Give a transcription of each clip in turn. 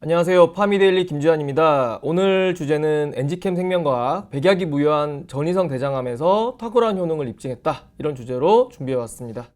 안녕하세요. 파미데일리 김주환입니다. 오늘 주제는 엔지캠 생명과학 백약이 부여한 전이성 대장암에서 탁월한 효능을 입증했다, 이런 주제로 준비해왔습니다.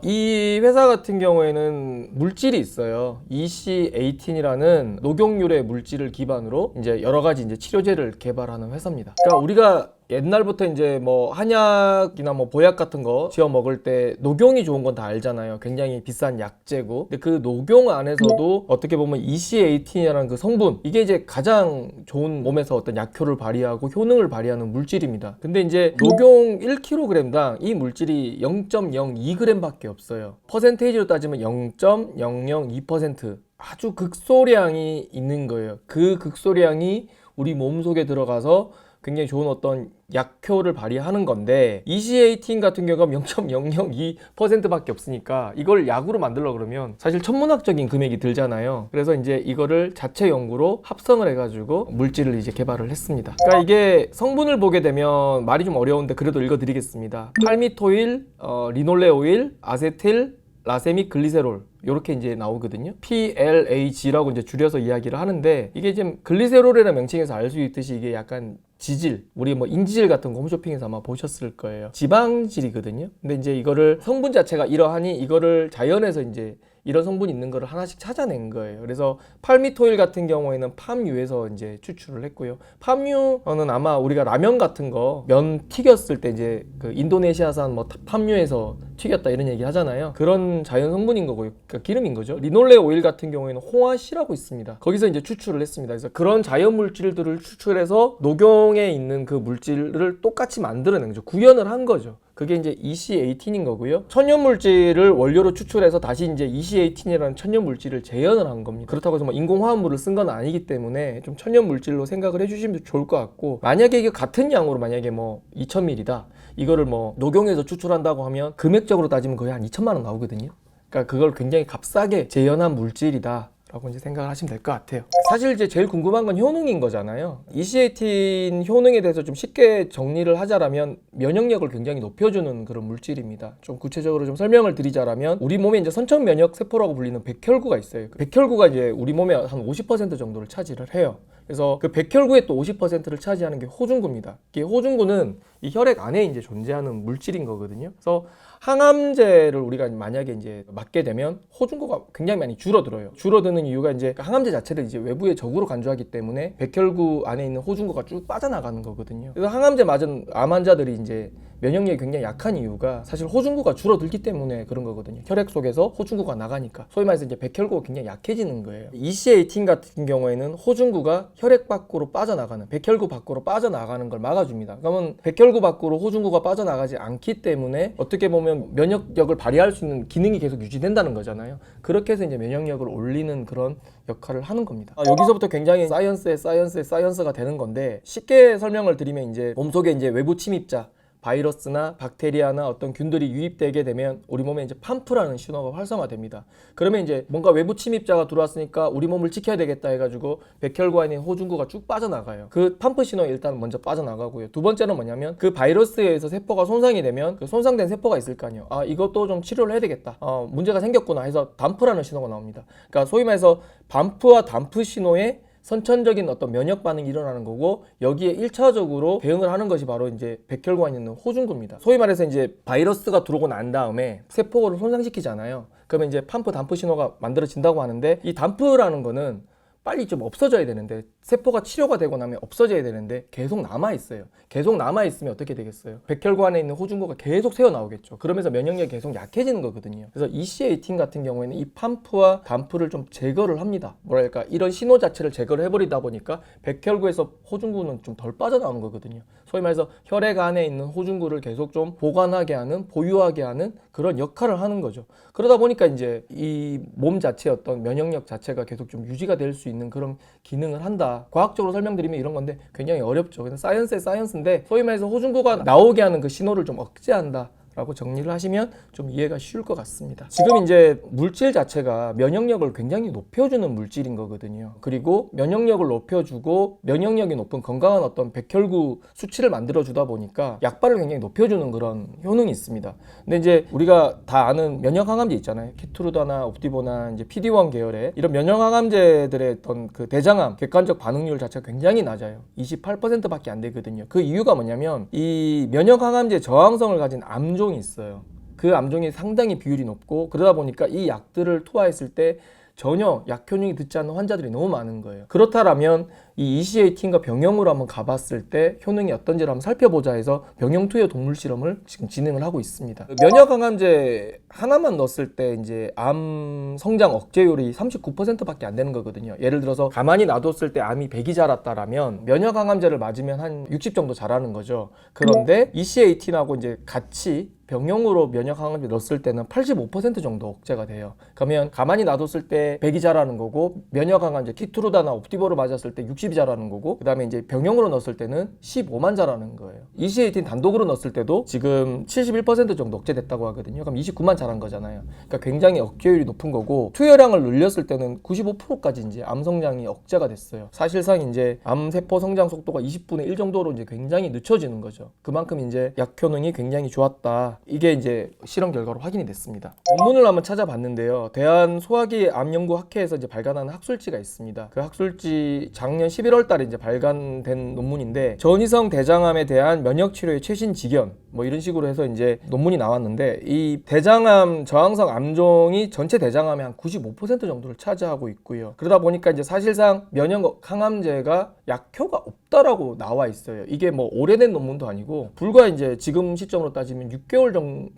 이 회사 같은 경우에는 물질이 있어요. EC18이라는 녹용유래 물질을 기반으로 이제 여러 가지 이제 치료제를 개발하는 회사입니다. 그러니까 우리가 옛날부터 이제 뭐 한약이나 뭐 보약 같은 거 지어 먹을 때 녹용이 좋은 건 다 알잖아요. 굉장히 비싼 약재고. 근데 그 녹용 안에서도 어떻게 보면 EC18이라는 그 성분, 이게 이제 가장 좋은 몸에서 어떤 약효를 발휘하고 효능을 발휘하는 물질입니다. 근데 이제 녹용 1kg당 이 물질이 0.02g 밖에 없어요. 퍼센테이지로 따지면 0.002%, 아주 극소량이 있는 거예요. 그 극소량이 우리 몸속에 들어가서 굉장히 좋은 어떤 약효를 발휘하는 건데, EC18 같은 경우가 0.002% 밖에 없으니까 이걸 약으로 만들려 그러면 사실 천문학적인 금액이 들잖아요. 그래서 이제 이거를 자체 연구로 합성을 해가지고 물질을 이제 개발을 했습니다. 그러니까 이게 성분을 보게 되면 말이 좀 어려운데 그래도 읽어드리겠습니다. 팔미토일, 리놀레오일, 아세틸, 라세믹 글리세롤, 이렇게 이제 나오거든요. PLAG라고 이제 줄여서 이야기를 하는데, 이게 지금 글리세롤이라는 명칭에서 알 수 있듯이 이게 약간 지질, 우리 뭐 인지질 같은 거 홈쇼핑에서 아마 보셨을 거예요. 지방질이거든요. 근데 이제 이거를 성분 자체가 이러하니 이거를 자연에서 이제 이런 성분이 있는 거를 하나씩 찾아낸 거예요. 그래서 팔미토일 같은 경우에는 팜유에서 이제 추출을 했고요. 팜유는 아마 우리가 라면 같은 거 면 튀겼을 때 이제 그 인도네시아산 뭐 팜유에서 튀겼다 이런 얘기 하잖아요. 그런 자연 성분인 거고요. 그러니까 기름인 거죠. 리놀레 오일 같은 경우에는 홍화씨라고 있습니다. 거기서 이제 추출을 했습니다. 그래서 그런 자연 물질들을 추출해서 녹용에 있는 그 물질을 똑같이 만들어낸 거죠. 구현을 한 거죠. 그게 이제 EC18인 거고요. 천연 물질을 원료로 추출해서 다시 이제 EC18이라는 천연 물질을 재현을 한 겁니다. 그렇다고 해서 뭐 인공화합물을 쓴 건 아니기 때문에 좀 천연 물질로 생각을 해주시면 좋을 것 같고, 만약에 이게 같은 양으로 만약에 뭐 2000ml다, 이거를 뭐 녹용에서 추출한다고 하면 금액적으로 따지면 거의 한 2천만 원 나오거든요. 그러니까 그걸 굉장히 값싸게 재현한 물질이다 라고 이제 생각을 하시면 될 것 같아요. 사실 이제 제일 궁금한 건 효능인 거잖아요. EC18 효능에 대해서 좀 쉽게 정리를 하자라면 면역력을 굉장히 높여주는 그런 물질입니다. 좀 구체적으로 좀 설명을 드리자라면, 우리 몸에 이제 선천 면역 세포라고 불리는 백혈구가 있어요. 백혈구가 이제 우리 몸의 한 50% 정도를 차지를 해요. 그래서 그 백혈구의 또 50%를 차지하는 게 호중구입니다. 이게 호중구는 이 혈액 안에 이제 존재하는 물질인 거거든요. 그래서 항암제를 우리가 만약에 이제 맞게 되면 호중구가 굉장히 많이 줄어들어요. 줄어드는 이유가 이제 항암제 자체를 이제 외부의 적으로 간주하기 때문에 백혈구 안에 있는 호중구가 쭉 빠져나가는 거거든요. 그래서 항암제 맞은 암 환자들이 이제 면역력이 굉장히 약한 이유가 사실 호중구가 줄어들기 때문에 그런 거거든요. 혈액 속에서 호중구가 나가니까 소위 말해서 이제 백혈구가 굉장히 약해지는 거예요. EC18 같은 경우에는 호중구가 혈액 밖으로 빠져나가는, 백혈구 밖으로 빠져나가는 걸 막아줍니다. 그러면 백혈구 밖으로 호중구가 빠져나가지 않기 때문에 어떻게 보면 면역력을 발휘할 수 있는 기능이 계속 유지된다는 거잖아요. 그렇게 해서 이제 면역력을 올리는 그런 역할을 하는 겁니다. 여기서부터 굉장히 사이언스의 사이언스가 되는 건데, 쉽게 설명을 드리면 이제 몸속에 이제 외부 침입자, 바이러스나 박테리아나 어떤 균들이 유입되게 되면 우리 몸에 이제 팜프라는 신호가 활성화됩니다. 그러면 이제 뭔가 외부 침입자가 들어왔으니까 우리 몸을 지켜야 되겠다 해가지고 백혈구 안에 호중구가 쭉 빠져나가요. 그 팜프 신호에 일단 먼저 빠져나가고요. 두 번째는 뭐냐면, 그 바이러스에 의해서 세포가 손상이 되면 그 손상된 세포가 있을 거 아니에요. 이것도 좀 치료를 해야 되겠다. 문제가 생겼구나 해서 담프라는 신호가 나옵니다. 그러니까 소위 말해서 반프와 담프 신호에 선천적인 어떤 면역 반응이 일어나는 거고, 여기에 1차적으로 대응을 하는 것이 바로 이제 백혈구 안에 있는 호중구입니다. 소위 말해서 이제 바이러스가 들어오고 난 다음에 세포를 손상시키잖아요. 그러면 이제 팜프, 담프 신호가 만들어진다고 하는데, 이 담프라는 거는 빨리 좀 없어져야 되는데, 세포가 치료가 되고 나면 없어져야 되는데 계속 남아있어요. 계속 남아있으면 어떻게 되겠어요? 백혈구 안에 있는 호중구가 계속 새어나오겠죠. 그러면서 면역력이 계속 약해지는 거거든요. 그래서 EC18 같은 경우에는 이 팜프와 담프를 좀 제거를 합니다. 뭐랄까, 이런 신호 자체를 제거를 해버리다 보니까 백혈구에서 호중구는 좀 덜 빠져나오는 거거든요. 소위 말해서 혈액 안에 있는 호중구를 계속 좀 보관하게 하는, 보유하게 하는 그런 역할을 하는 거죠. 그러다 보니까 이제 이 몸 자체의 어떤 면역력 자체가 계속 좀 유지가 될 수 있는 그런 기능을 한다. 과학적으로 설명드리면 이런 건데 굉장히 어렵죠. 그래서 사이언스의 사이언스인데, 소위 말해서 호중구가 나오게 하는 그 신호를 좀 억제한다 라고 정리를 하시면 좀 이해가 쉬울 것 같습니다. 지금 이제 물질 자체가 면역력을 굉장히 높여주는 물질인 거거든요. 그리고 면역력을 높여주고 면역력이 높은 건강한 어떤 백혈구 수치를 만들어주다 보니까 약발을 굉장히 높여주는 그런 효능이 있습니다. 근데 이제 우리가 다 아는 면역항암제 있잖아요. 키트루다나 옵디보나 이제 PD-1 계열의 이런 면역항암제들의 어떤 그 대장암 객관적 반응률 자체가 굉장히 낮아요. 28%밖에 안 되거든요. 그 이유가 뭐냐면 이 면역항암제 저항성을 가진 암종이 있어요. 그 암종이 상당히 비율이 높고 그러다 보니까 이 약들을 투하했을 때 전혀 약 효능이 듣지 않는 환자들이 너무 많은 거예요. 그렇다면 이 ECA-T인과 병용으로 한번 가봤을 때 효능이 어떤지를 한번 살펴보자 해서 병용 투여 동물 실험을 지금 진행을 하고 있습니다. 면역항암제 하나만 넣었을 때 이제 암 성장 억제율이 39%밖에 안 되는 거거든요. 예를 들어서 가만히 놔뒀을 때 암이 100이 자랐다라면 면역항암제를 맞으면 한 60 정도 자라는 거죠. 그런데 ECA-T하고 이제 같이 병용으로 면역항암제 넣었을 때는 85% 정도 억제가 돼요. 그러면 가만히 놔뒀을 때 100이 자라는 거고 면역항암제 키트루다나 옵디보를 맞았을 때 60이 자라는 거고 그 다음에 이제 병용으로 넣었을 때는 15만 자라는 거예요. ECA-T 단독으로 넣었을 때도 지금 71% 정도 억제됐다고 하거든요. 그럼 29만 자란 거잖아요. 그러니까 굉장히 억제율이 높은 거고 투여량을 늘렸을 때는 95%까지 이제 암 성장이 억제가 됐어요. 사실상 이제 암세포 성장 속도가 20분의 1 정도로 이제 굉장히 늦춰지는 거죠. 그만큼 이제 약 효능이 굉장히 좋았다. 이게 이제 실험 결과로 확인이 됐습니다. 논문을 한번 찾아봤는데요. 대한소화기암연구학회에서 이제 발간한 학술지가 있습니다. 그 학술지 작년 11월 달에 이제 발간된 논문인데 전이성 대장암에 대한 면역 치료의 최신 지견 뭐 이런 식으로 해서 이제 논문이 나왔는데 이 대장암 저항성 암종이 전체 대장암의 한 95% 정도를 차지하고 있고요. 그러다 보니까 이제 사실상 면역 항암제가 약효가 없다라고 나와 있어요. 이게 뭐 오래된 논문도 아니고 불과 이제 지금 시점으로 따지면 6개월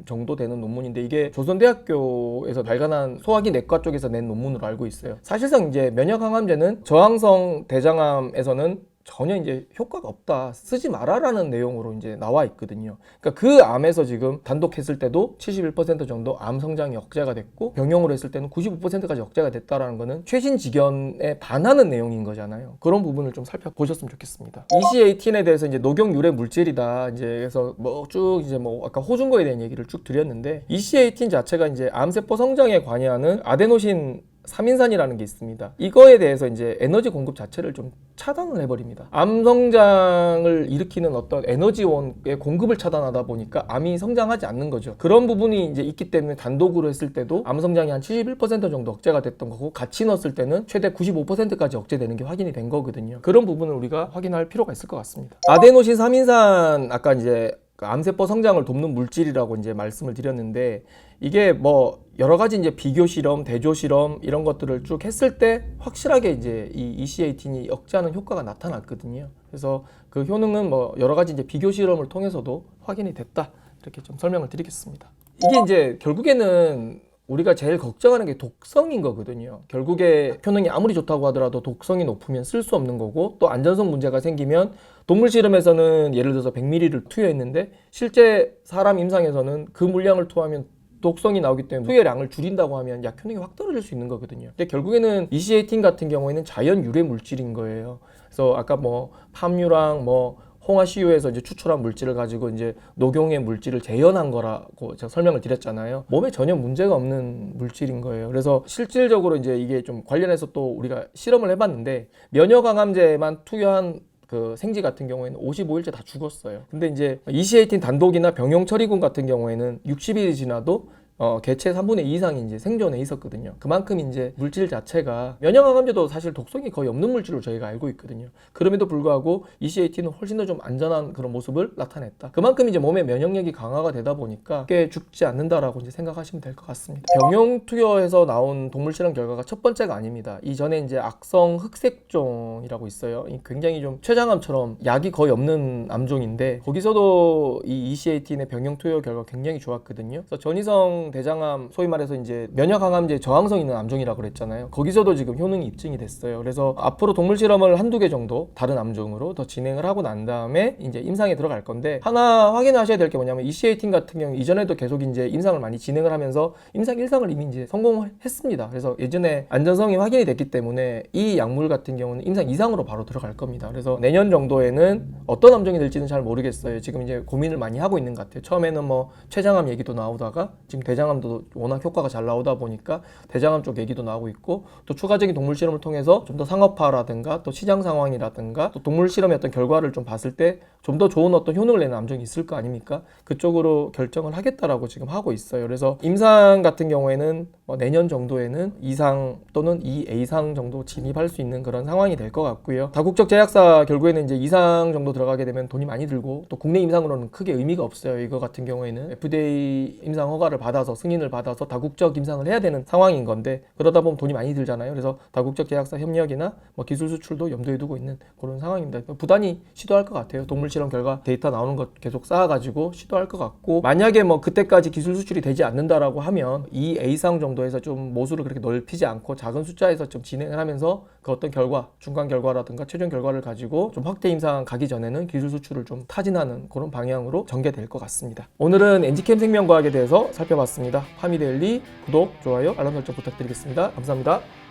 정도 되는 논문인데 이게 조선대학교에서 발간한 소화기 내과 쪽에서 낸 논문으로 알고 있어요. 사실상 이제 면역 항암제는 저항성 대장암에서는 전혀 이제 효과가 없다. 쓰지 마라라는 내용으로 이제 나와 있거든요. 그러니까 그 암에서 지금 단독 했을 때도 71% 정도 암 성장이 억제가 됐고 병용으로 했을 때는 95%까지 억제가 됐다라는 거는 최신 지견에 반하는 내용인 거잖아요. 그런 부분을 좀 살펴보셨으면 좋겠습니다. ECA-T에 대해서 이제 녹용 유래 물질이다. 이제 그래서 뭐 쭉 이제 뭐 아까 호중거에 대한 얘기를 쭉 드렸는데 ECA-T 자체가 이제 암세포 성장에 관여하는 아데노신 3인산이라는 게 있습니다. 이거에 대해서 이제 에너지 공급 자체를 좀 차단을 해버립니다. 암 성장을 일으키는 어떤 에너지원의 공급을 차단하다 보니까 암이 성장하지 않는 거죠. 그런 부분이 이제 있기 때문에 단독으로 했을 때도 암 성장이 한 71% 정도 억제가 됐던 거고 같이 넣었을 때는 최대 95%까지 억제되는 게 확인이 된 거거든요. 그런 부분을 우리가 확인할 필요가 있을 것 같습니다. 아데노신 3인산 아까 이제 암세포 성장을 돕는 물질이라고 이제 말씀을 드렸는데 이게 뭐 여러 가지 이제 비교 실험, 대조 실험 이런 것들을 쭉 했을 때 확실하게 이제 이 ECA-T이 억제하는 효과가 나타났거든요. 그래서 그 효능은 뭐 여러 가지 이제 비교 실험을 통해서도 확인이 됐다. 이렇게 좀 설명을 드리겠습니다. 이게 이제 결국에는 우리가 제일 걱정하는 게 독성인 거거든요. 결국에 효능이 아무리 좋다고 하더라도 독성이 높으면 쓸 수 없는 거고 또 안전성 문제가 생기면 동물 실험에서는 예를 들어서 100ml를 투여했는데 실제 사람 임상에서는 그 물량을 투하하면 독성이 나오기 때문에 투여량을 줄인다고 하면 약 효능이 확 떨어질 수 있는 거거든요. 근데 결국에는 ECA-T 같은 경우에는 자연 유래 물질인 거예요. 그래서 아까 뭐 팜유랑 뭐 홍화시유에서 이제 추출한 물질을 가지고 이제 녹용의 물질을 재현한 거라고 제가 설명을 드렸잖아요. 몸에 전혀 문제가 없는 물질인 거예요. 그래서 실질적으로 이제 이게 좀 관련해서 또 우리가 실험을 해봤는데 면역항암제만 투여한 그 생쥐 같은 경우에는 55일째 다 죽었어요. 근데 이제 ECA-T 단독이나 병용 처리군 같은 경우에는 60일이 지나도 개체 3분의 2 이상이 이제 생존해 있었거든요. 그만큼 이제 물질 자체가 면역항암제도 사실 독성이 거의 없는 물질로 저희가 알고 있거든요. 그럼에도 불구하고 ECA-T는 훨씬 더 좀 안전한 그런 모습을 나타냈다. 그만큼 이제 몸의 면역력이 강화가 되다 보니까 꽤 죽지 않는다라고 이제 생각하시면 될 것 같습니다. 병용 투여에서 나온 동물 실험 결과가 첫 번째가 아닙니다. 이전에 이제 악성 흑색종이라고 있어요. 굉장히 좀 췌장암처럼 약이 거의 없는 암종인데 거기서도 이 ECA-T의 병용 투여 결과 굉장히 좋았거든요. 그래서 전이성 B형 대장암, 소위 말해서 이제 면역 항암제 저항성 있는 암종이라고 그랬잖아요. 거기서도 지금 효능이 입증이 됐어요. 그래서 앞으로 동물 실험을 한두 개 정도 다른 암종으로 더 진행을 하고 난 다음에 이제 임상에 들어갈 건데, 하나 확인하셔야 될 게 뭐냐면 EC18 같은 경우 이전에도 계속 이제 임상을 많이 진행을 하면서 임상 1상을 이미 이제 성공을 했습니다. 그래서 예전에 안전성이 확인이 됐기 때문에 이 약물 같은 경우는 임상 2상으로 바로 들어갈 겁니다. 그래서 내년 정도에는 어떤 암종이 될지는 잘 모르겠어요. 지금 이제 고민을 많이 하고 있는 것 같아요. 처음에는 뭐 췌장암 얘기도 나오다가 지금 대장암도 워낙 효과가 잘 나오다 보니까 대장암 쪽 얘기도 나오고 있고, 또 추가적인 동물 실험을 통해서 좀 더 상업화라든가 또 시장 상황이라든가 또 동물 실험의 어떤 결과를 좀 봤을 때 좀 더 좋은 어떤 효능을 내는 암종이 있을 거 아닙니까? 그쪽으로 결정을 하겠다라고 지금 하고 있어요. 그래서 임상 같은 경우에는 뭐 내년 정도에는 2상 또는 2A상 정도 진입할 수 있는 그런 상황이 될 것 같고요. 다국적 제약사 결국에는 이제 2상 정도 들어가게 되면 돈이 많이 들고 또 국내 임상으로는 크게 의미가 없어요. 이거 같은 경우에는 FDA 임상 허가를 받아서 승인을 받아서 다국적 임상을 해야 되는 상황인 건데, 그러다 보면 돈이 많이 들잖아요. 그래서 다국적 제약사 협력이나 뭐 기술 수출도 염두에 두고 있는 그런 상황입니다. 부단히 시도할 것 같아요. 동물 실험 결과 데이터 나오는 것 계속 쌓아가지고 시도할 것 같고, 만약에 뭐 그때까지 기술 수출이 되지 않는다라고 하면 이 A상 정도에서 좀 모수를 그렇게 넓히지 않고 작은 숫자에서 좀 진행을 하면서 그 어떤 결과, 중간 결과라든가 최종 결과를 가지고 좀 확대 임상 가기 전에는 기술 수출을 좀 타진하는 그런 방향으로 전개될 것 같습니다. 오늘은 엔지캠 생명과학에 대해서 살펴봤습니다. 파미데일리 구독, 좋아요, 알람 설정 부탁드리겠습니다. 감사합니다.